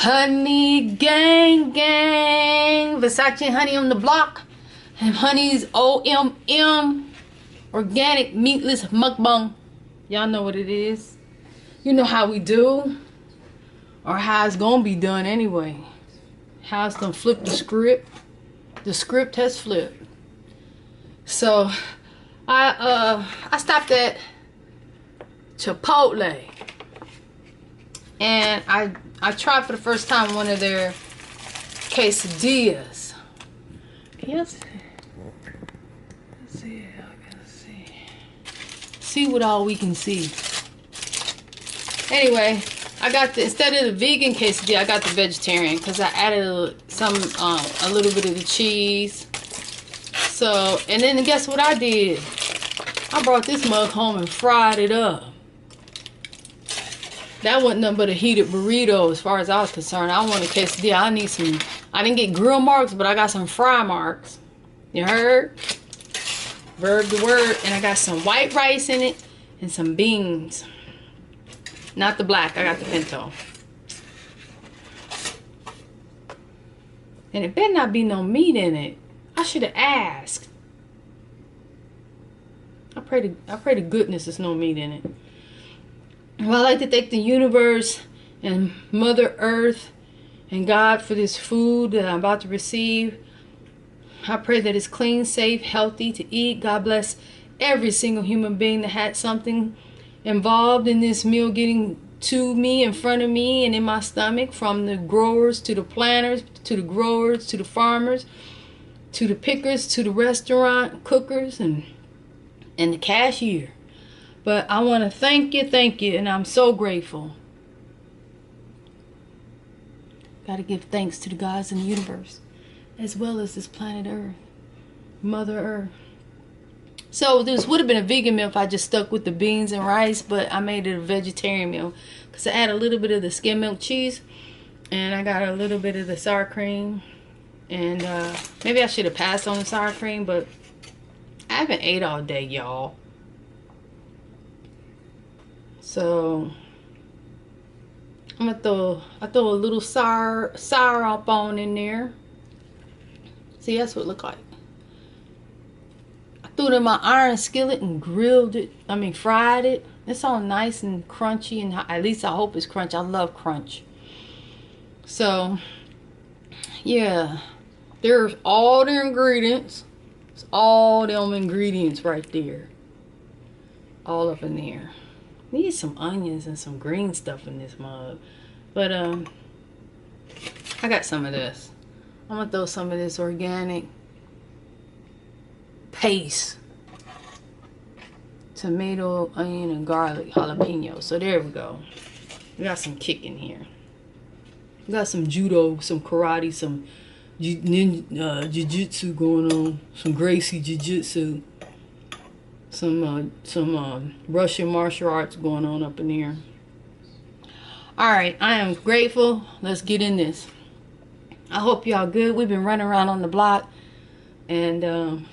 Hunnee gang gang. Versace Hunnee on the block. And Hunnee's OMM. Organic meatless mukbang. Y'all know what it is. You know how we do. Or how it's gonna be done anyway. How it's gonna flip the script. The script has flipped. So I stopped at Chipotle. And I tried for the first time one of their quesadillas. Yes. Let's see. See what all we can see. Anyway, I got the, instead of the vegan quesadilla, I got the vegetarian because I added a little bit of the cheese. So, and then guess what I did? I brought this mug home and fried it up. That wasn't nothing but a heated burrito as far as I was concerned. I want a quesadilla. I need some, I didn't get grill marks, but I got some fry marks. You heard? Verb the word. And I got some white rice in it and some beans. Not the black, I got the pinto. And it better not be no meat in it. I should have asked. I pray to goodness there's no meat in it. Well, I'd like to thank the universe and Mother Earth and God for this food that I'm about to receive. I pray that it's clean, safe, healthy to eat. God bless every single human being that had something involved in this meal getting to me, in front of me, and in my stomach, from the growers to the planters, to the growers, to the farmers, to the pickers, to the restaurant cookers, and the cashier. But I want to thank you, and I'm so grateful. Got to give thanks to the gods in the universe, as well as this planet Earth, Mother Earth. So this would have been a vegan meal if I just stuck with the beans and rice, but I made it a vegetarian meal because I add a little bit of the skim milk cheese, and I got a little bit of the sour cream, and maybe I should have passed on the sour cream, but I haven't ate all day, y'all. So I'm gonna throw a little sour up on in there. See, that's what it looked like. I threw it in my iron skillet and grilled it. I mean, fried it. It's all nice and crunchy, and at least I hope it's crunchy. I love crunch. So yeah, there's all the ingredients. It's all them ingredients right there. All up in there. Need some onions and some green stuff in this mug. But I got some of this. I'm gonna throw some of this organic paste. Tomato, onion, and garlic, jalapeno. So there we go. We got some kick in here. We got some judo, some karate, some jiu-jitsu going on. Some Gracie jiu-jitsu. Some Russian martial arts going on up in here. Alright, I am grateful. Let's get in this. I hope y'all good. We've been running around on the block. And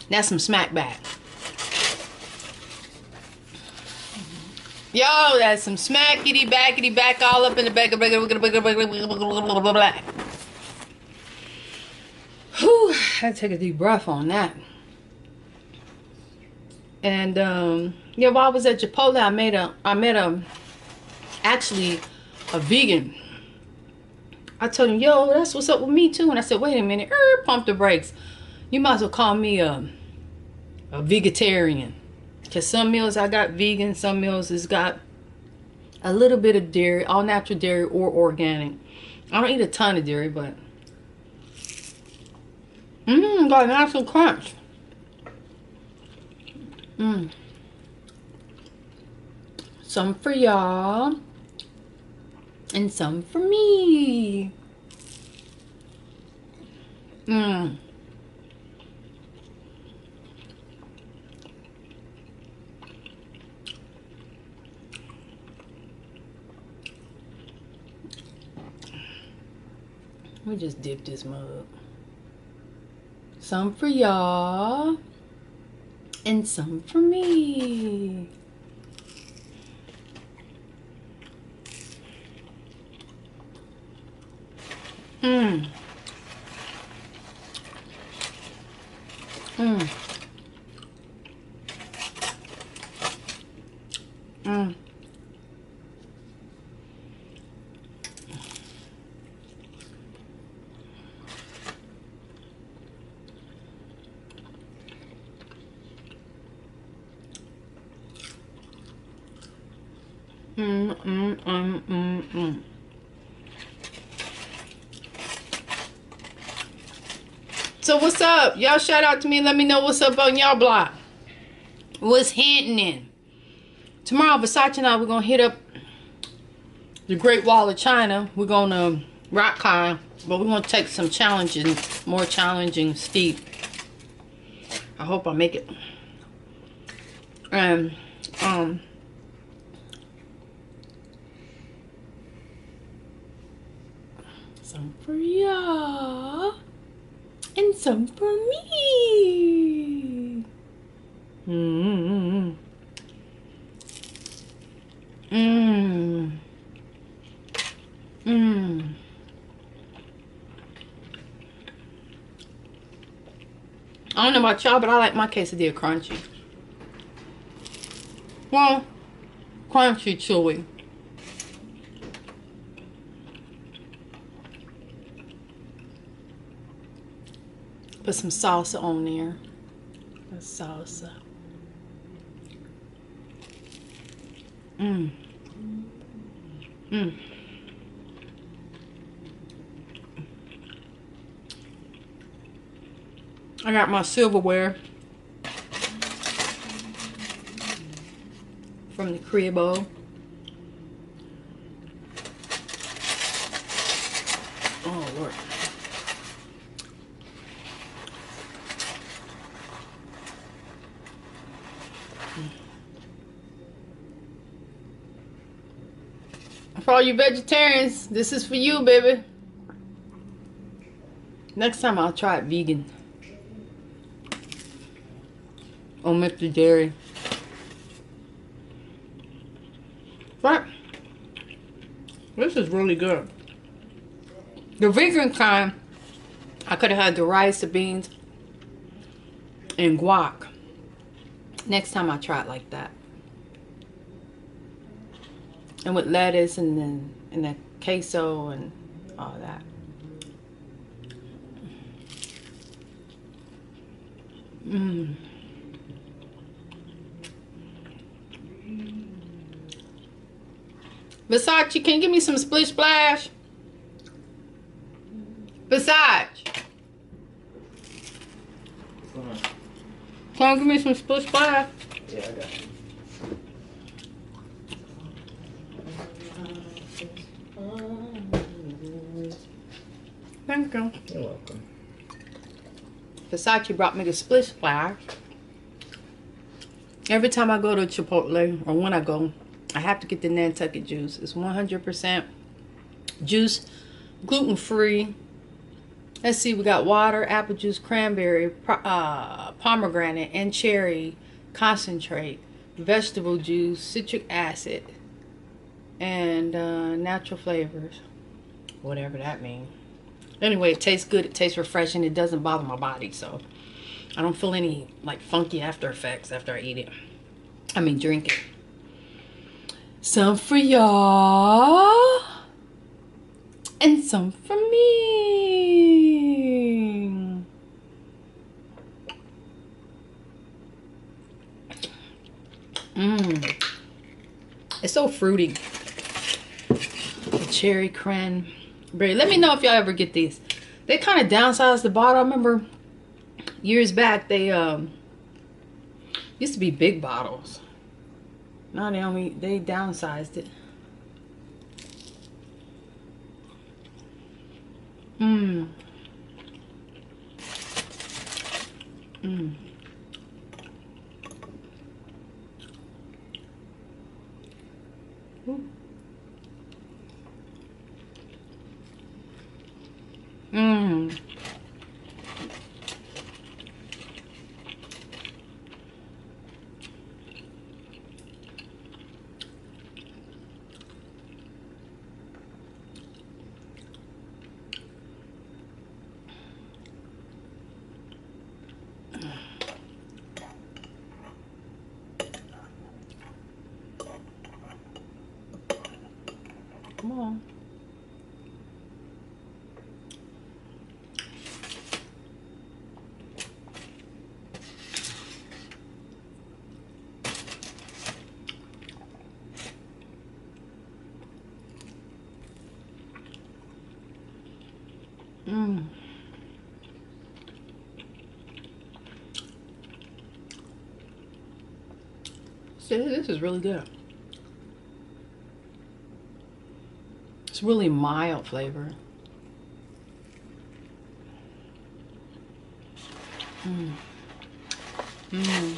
That's some smack back. Yo, that's some smackity backity back all up in the back. Whew, I had to take a deep breath on that. And yeah, while I was at Chipotle, I met actually a vegan. I told him, yo, that's what's up with me too. And I said, wait a minute, pump the brakes. You might as well call me a vegetarian. Because some meals I got vegan, some meals has got a little bit of dairy, all natural dairy or organic. I don't eat a ton of dairy, but got a nice little crunch. Some for y'all and some for me. Let me just dip this mug. Some for y'all. And some for me. Mmm. Mmm. Mmm. So what's up? Y'all shout out to me. Let me know what's up on y'all block. What's happening? Tomorrow, Versace and I, we're going to hit up the Great Wall of China. We're going to rock climb, but we're going to take some challenging, more challenging steep. I hope I make it. And, some for y'all. And some for me. Mmm. Mmm. Mmm. I don't know about y'all, but I like my quesadilla crunchy. Well, crunchy, chewy. Put some salsa on there. The salsa. Mmm. Mmm. I got my silverware from the cribbo. Oh Lord. For all you vegetarians, this is for you, baby. Next time I'll try it vegan. Omit the dairy. But this is really good. The vegan kind, I could have had the rice, the beans, and guac. Next time I'll try it like that. And with lettuce and then the queso and all that. Mmm. Versace, can you give me some splish splash? Versace. Can you give me some splish splash? Yeah, I got it. Thank you. You're welcome. Versace brought me the splish splash. Every time I go to Chipotle, or when I go, I have to get the Nantucket juice. It's 100% juice, gluten-free. Let's see, we got water, apple juice, cranberry, pomegranate, and cherry concentrate, vegetable juice, citric acid, and natural flavors. Whatever that means. Anyway, it tastes good. It tastes refreshing. It doesn't bother my body, so I don't feel any like funky after effects after I eat it. I mean, drink it. Some for y'all and some for me. Mmm. It's so fruity. The cherry cranberry. Let me know if y'all ever get these. They kind of downsized the bottle. I remember years back they used to be big bottles. Now they downsized it. Mmm. Mmm. Come on. Mmm. See, this is really good. It's really mild flavor. Mmm. Mmm.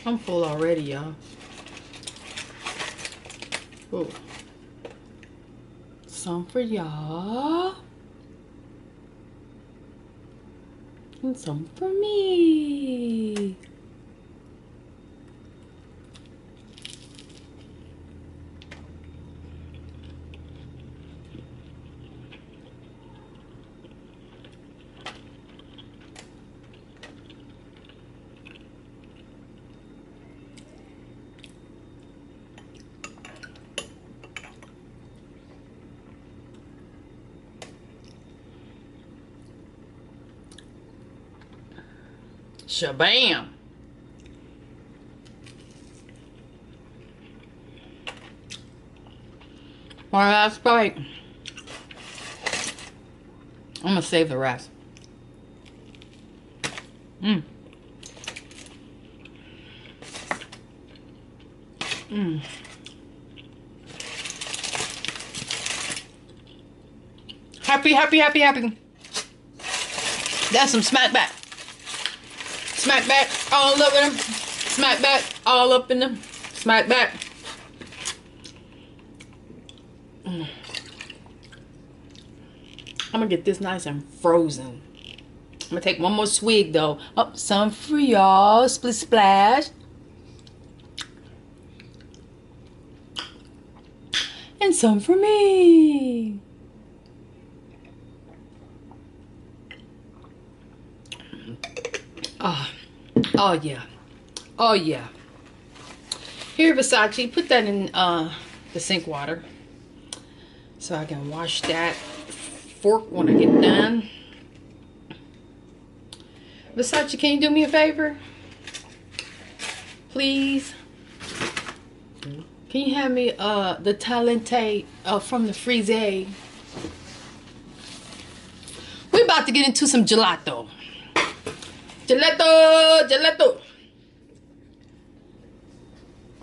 I'm full already, y'all. Oh, some for y'all and some for me. Shabam! My last bite. I'm gonna save the rest. Mmm. Mmm. Happy, happy, happy, happy. That's some smack back. Smack back all over them. Smack back all up in them. Smack back. I'm gonna get this nice and frozen. I'm gonna take one more swig though. Oh, some for y'all. Split splash. And some for me. Oh yeah. Oh yeah. Here, Versace, put that in the sink water so I can wash that fork when I get done. Versace, can you do me a favor? Please? Can you have me the Talente from the Frise? We're about to get into some gelato. Gelato, gelato.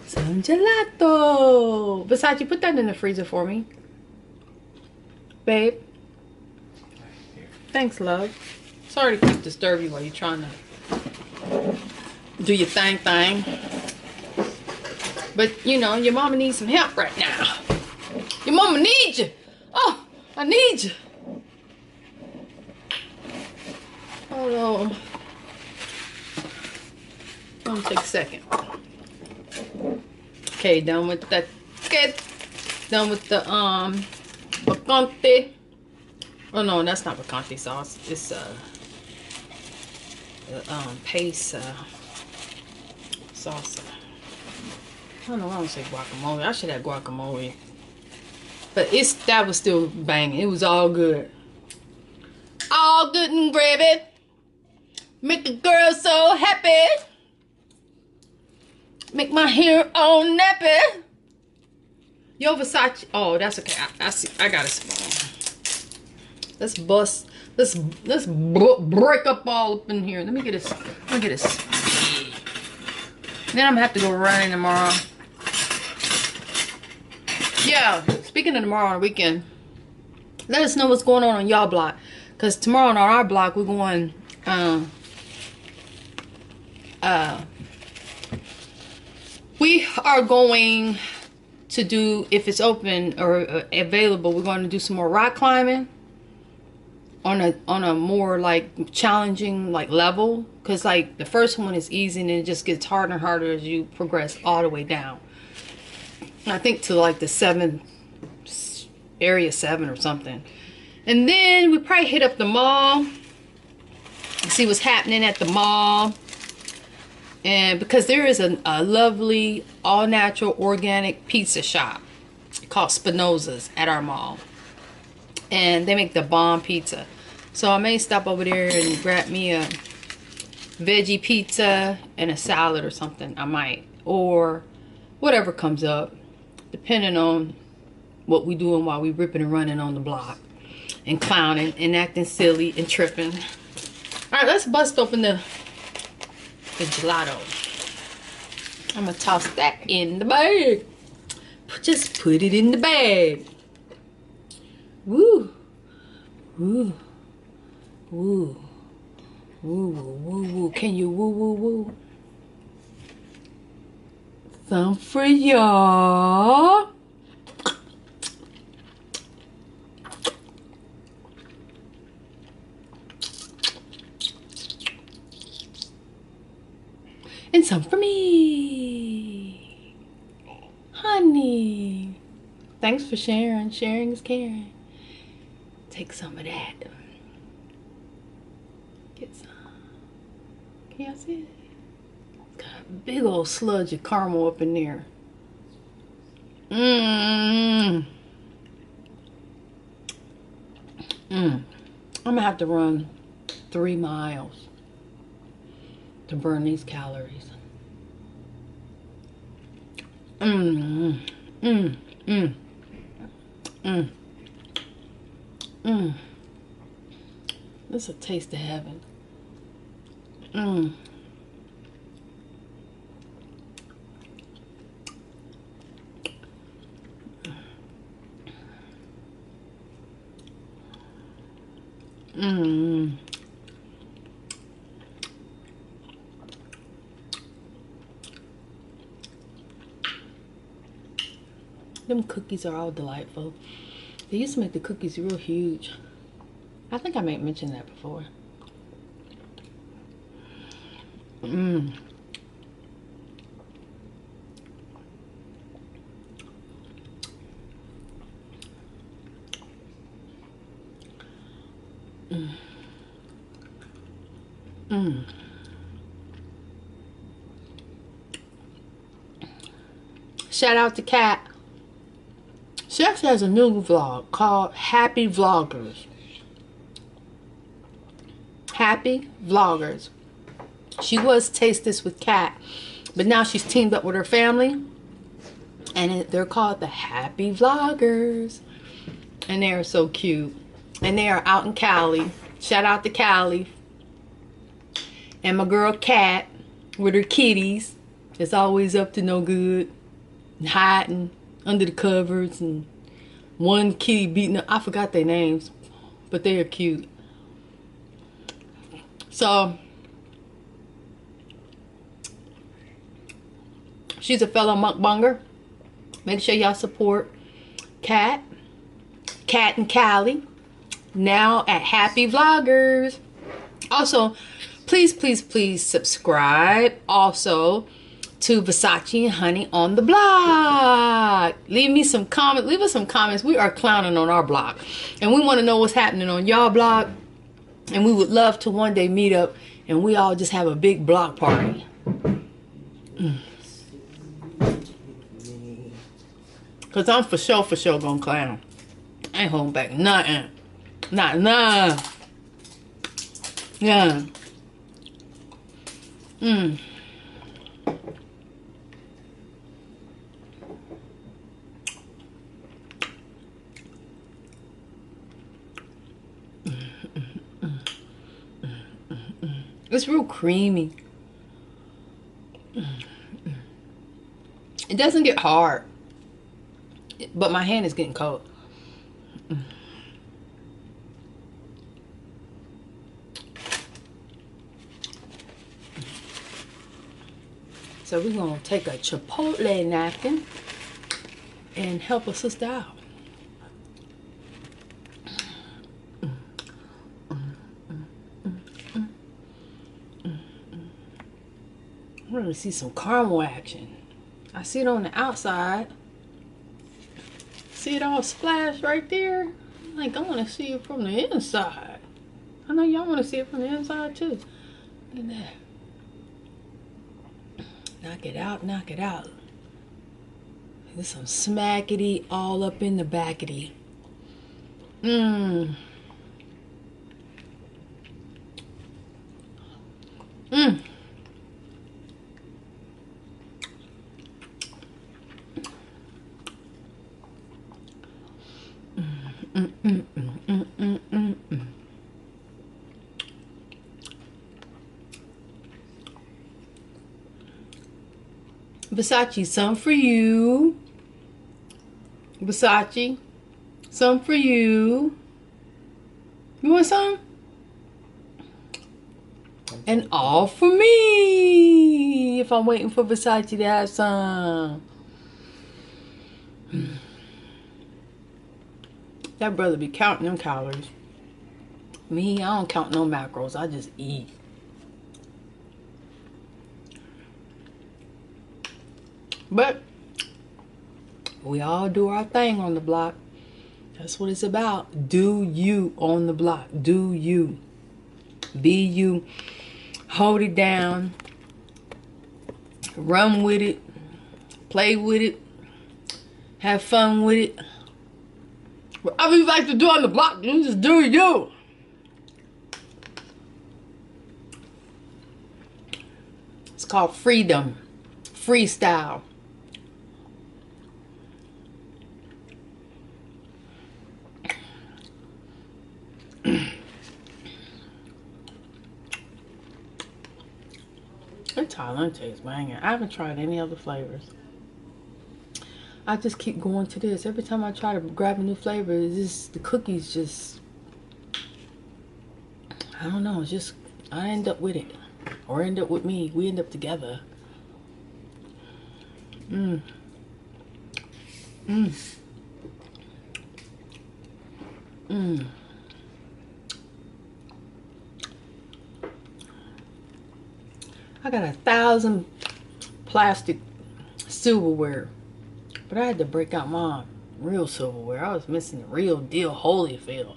Some gelato. Versace, put that in the freezer for me. Babe. Thanks, love. Sorry to keep disturbing you while you're trying to do your thing. But, you know, your mama needs some help right now. Your mama needs you. Oh, I need you. Hold on. Gonna take a second. Okay, done with that. Okay, done with the picante. Oh no, that's not picante sauce. It's paste salsa. I don't know why I don't say guacamole. I should have guacamole. But that was still banging. It was all good. All good and gravy. Make a girl so happy. Make my hair all nappy. Yo, Versace. Oh, that's okay. I see. I got a spoon. Let's bust. Let's break up all up in here. Let me get this. Let me get this. Then I'm gonna have to go running tomorrow. Yeah. Speaking of tomorrow on the weekend, let us know what's going on y'all block. Cause tomorrow on our block we're going We are going to do, if it's open or available, we're going to do some more rock climbing on a more like challenging like level, because like the first one is easy and it just gets harder and harder as you progress all the way down. I think to like the area 7 or something. And then we probably hit up the mall and see what's happening at the mall. And because there is a lovely all-natural organic pizza shop called Spinoza's at our mall, and they make the bomb pizza. So I may stop over there and grab me a veggie pizza and a salad or something. I might, or whatever comes up, depending on what we doing while we ripping and running on the block and clowning and acting silly and tripping. All right, let's bust open the gelato. I'm gonna toss that in the bag. Just put it in the bag. Woo, woo, woo, woo, woo, woo. Can you woo, woo, woo? Some for y'all. And some for me. Honey. Thanks for sharing. Sharing is caring. Take some of that. Get some. Can y'all see it? It's got a big old sludge of caramel up in there. I'm gonna have to run 3 miles to burn these calories. This is a taste of heaven. Them cookies are all delightful. They used to make the cookies real huge. I think I might mention that before. Shout out to Kat. She actually has a new vlog called Happy Vloggers. Happy Vloggers. She was Taste This with Kat, but now she's teamed up with her family, and they're called the Happy Vloggers. And they are so cute. And they are out in Cali. Shout out to Cali. And my girl Kat with her kitties is always up to no good, hiding under the covers, and one kitty beating up. I forgot their names, but they are cute. So she's a fellow mukbanger. Make sure y'all support Kat and Callie now at Happy Vloggers. Also, please subscribe also to Versace and Hunnee on the blog. Leave me some comments. Leave us some comments. We are clowning on our blog, and we want to know what's happening on y'all blog. And we would love to one day meet up and we all just have a big block party. Cause I'm for sure gonna clown. I ain't holding back nothing. Nah. Yeah. It's real creamy. It doesn't get hard, but my hand is getting cold. So we're gonna take a Chipotle napkin and help a sister out. I want to see some caramel action. I see it on the outside. See it all splashed right there? Like, I want to see it from the inside. I know y'all want to see it from the inside too. Look at that. Knock it out, knock it out. There's some smackety all up in the backety. Mmm. Mmm. Versace, some for you. Versace, some for you. You want some? And all for me. If I'm waiting for Versace to have some. That brother be counting them calories. Me, I don't count no macros. I just eat. But we all do our thing on the block. That's what it's about. Do you on the block. Do you. Be you. Hold it down. Run with it. Play with it. Have fun with it. Whatever you like to do on the block, you just do you. It's called freedom. Freestyle. That Thailand tastes banging. I haven't tried any other flavors. I just keep going to this. Every time I try to grab a new flavor, it's just, the cookies just, I don't know, it's just, I end up with it. Or end up with me. We end up together. Mmm. Mmm. Mmm. I got 1,000 plastic silverware, but I had to break out my real silverware. I was missing the real deal Holyfield.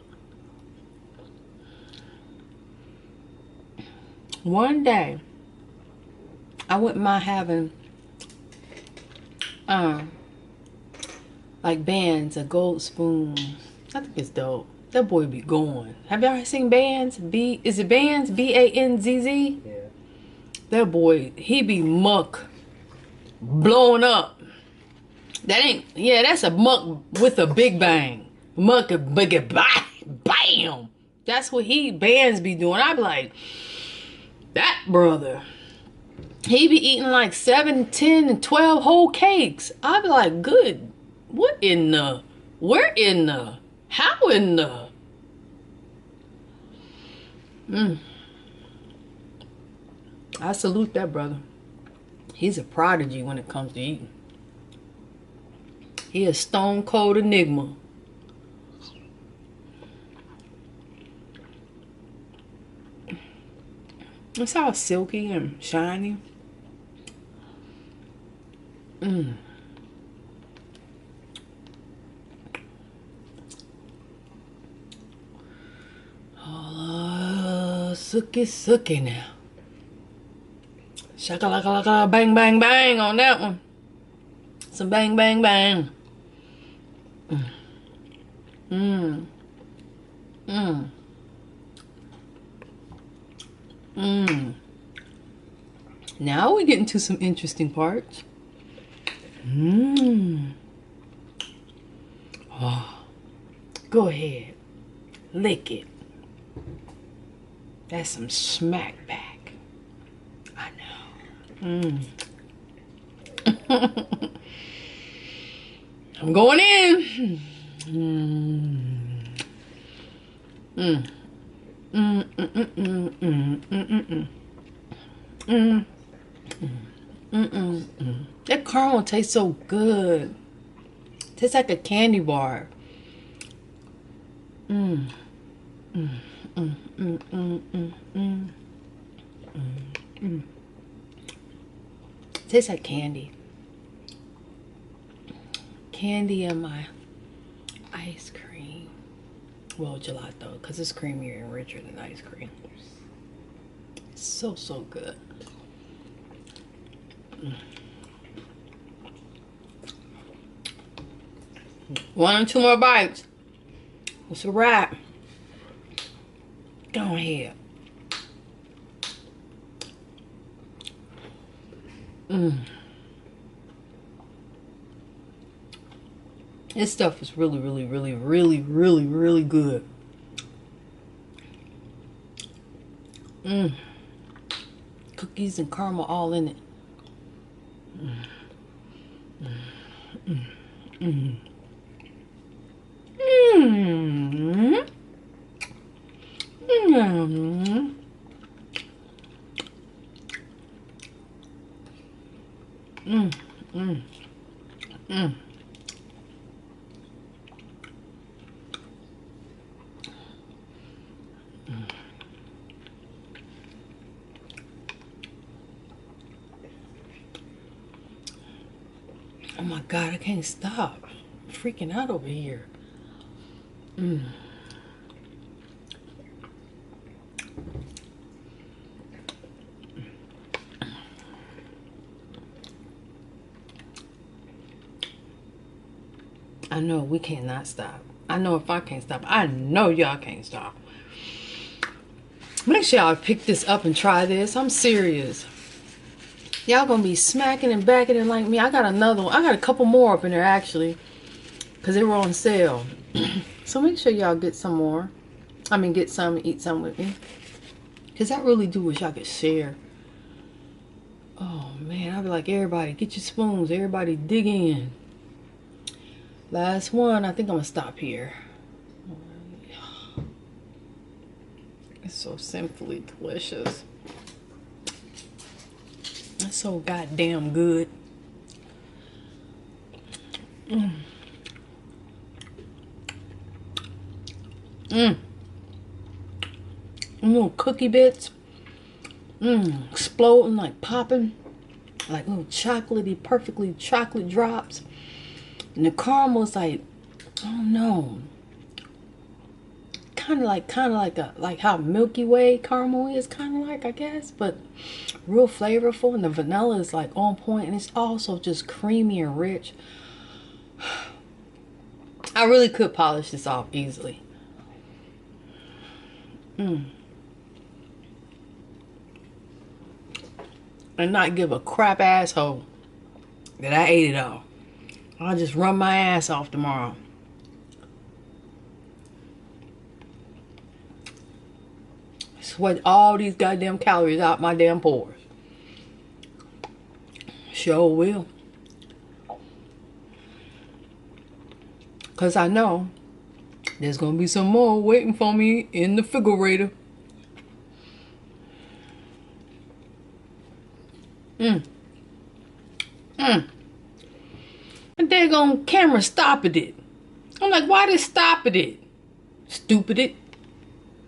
One day, I wouldn't mind having like bands, a gold spoon. I think it's dope. That boy be going. Have y'all seen Bands? Is it Bands? B-A-N-Z-Z? Yeah. That boy, he be muck blowing up. That ain't, yeah, that's a muck with a big bang. Muck a big bam. That's what Bands be doing. I be like, that brother, he be eating like 7, 10, and 12 whole cakes. I be like, good. What in the, where in the, how in the? I salute that brother. He's a prodigy when it comes to eating. He a stone cold enigma. It's all silky and shiny. Oh, sooky now. Shakalaka bang bang bang on that one. Some bang bang bang. Now we get into some interesting parts. Oh, go ahead. Lick it. That's some smack back. I know. I'm going in. That caramel tastes so good. Tastes like a candy bar. Tastes like candy. Candy in my ice cream. Well, gelato, because it's creamier and richer than ice cream. It's so, so good. One or two more bites. It's a wrap. Go ahead. This stuff is really, really, really, really, really, really good. Cookies and caramel all in it. Oh my God, I can't stop. I'm freaking out over here. I know we cannot stop. I know if I can't stop, I know y'all can't stop. Make sure y'all pick this up and try this. I'm serious. Y'all gonna be smacking and backing it like me. I got another one. I got a couple more up in there actually, because they were on sale. So make sure y'all get some more. I mean, get some and eat some with me, because I really do wish I could share. Oh man, I'd be like, everybody get your spoons, everybody dig in. Last one. I think I'm gonna stop here. It's so simply delicious. It's so goddamn good. Little cookie bits. Exploding, like popping. Like little chocolatey, perfectly chocolate drops. And the caramel is like, I don't know. Kind of like how Milky Way caramel is, kind of like, I guess, but real flavorful. And the vanilla is like on point, and it's also just creamy and rich. I really could polish this off easily. And not give a crap asshole that I ate it all. I'll just run my ass off tomorrow. Sweat all these goddamn calories out my damn pores. Sure will. Because I know there's going to be some more waiting for me in the refrigerator. And they're going camera stopping it. I'm like, why they stopping it? Stupid it.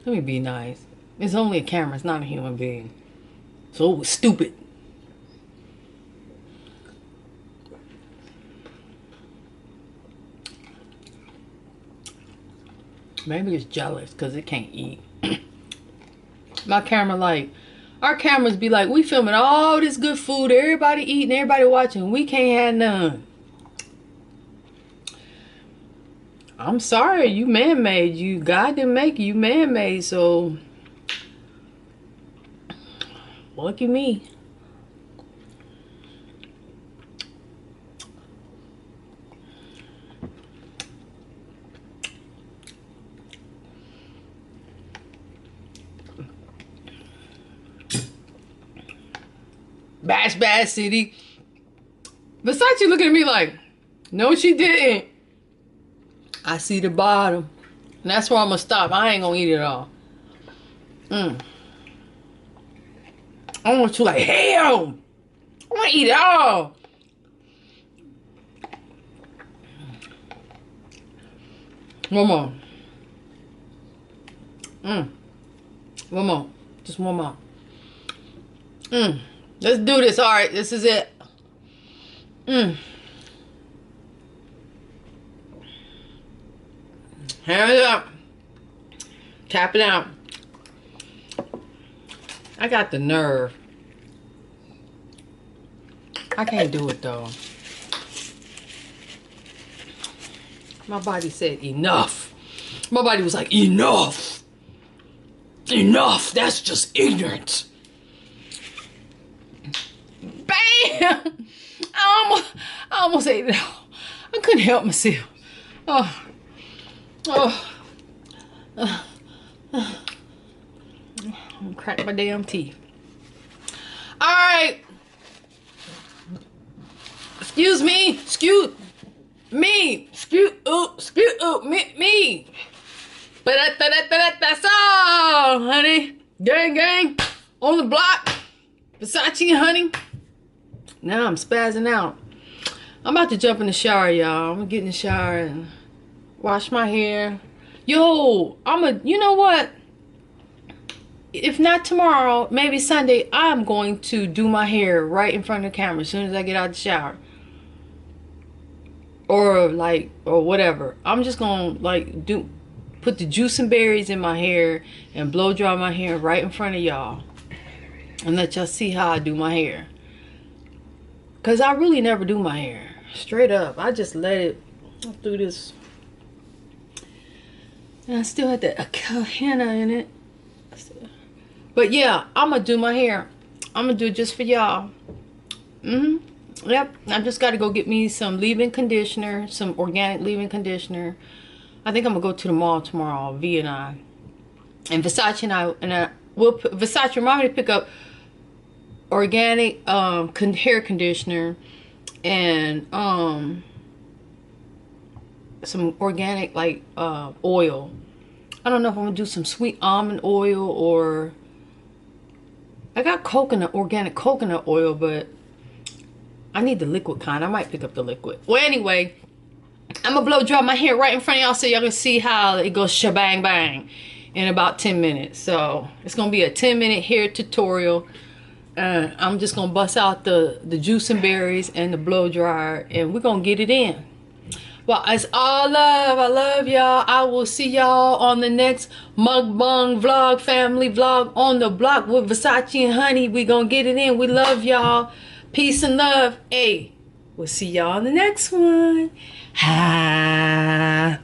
Let me be nice. It's only a camera. It's not a human being. So it was stupid. Maybe it's jealous because it can't eat. My camera like, our cameras be like, we filming all this good food, everybody eating, everybody watching, we can't have none. I'm sorry, you man-made. You, God didn't make you, man-made, so lucky me. Bash Bash City. Versace looking at me like, no she didn't. I see the bottom. And that's where I'm gonna stop. I ain't gonna eat it all. I want you like, hell. I want to eat it all. One more. One more. Just one more. Let's do this. All right, this is it. Hands up. Tap it out. I got the nerve. I can't do it though. My body said enough. My body was like, enough. Enough. That's just ignorant. Bam! I almost ate it all. I couldn't help myself. I'm gonna crack my damn teeth. Alright. Excuse me. But that's all, honey. Gang. On the block. Versace and Hunnee. Now I'm spazzing out. I'm about to jump in the shower, y'all. I'm gonna get in the shower and wash my hair. Yo, you know what? If not tomorrow, maybe Sunday, I'm going to do my hair right in front of the camera as soon as I get out of the shower. Or whatever. I'm just gonna put the juice and berries in my hair and blow dry my hair right in front of y'all. And let y'all see how I do my hair. Cause I really never do my hair. Straight up. I just let it do this. And I still had that henna in it. But yeah, I'm gonna do my hair. I'm gonna do it just for y'all. Yep. I just gotta go get me some leave-in conditioner, some organic leave-in conditioner. I think I'm gonna go to the mall tomorrow, V and I. And Versace Versace remind me to pick up organic hair conditioner and some organic oil. I don't know if I'm gonna do some sweet almond oil or I got organic coconut oil, but I need the liquid kind. I might pick up the liquid. Well, anyway, I'm gonna blow dry my hair right in front of y'all so y'all can see how it goes shabang bang in about 10 minutes. So it's gonna be a 10-minute hair tutorial. I'm just gonna bust out the juice and berries and the blow dryer, and we're gonna get it in. Well, it's all love. I love y'all. I will see y'all on the next mukbang vlog, family vlog on the block with Versace and Hunnee. We gonna get it in. We love y'all. Peace and love. Hey, we'll see y'all on the next one. Ha.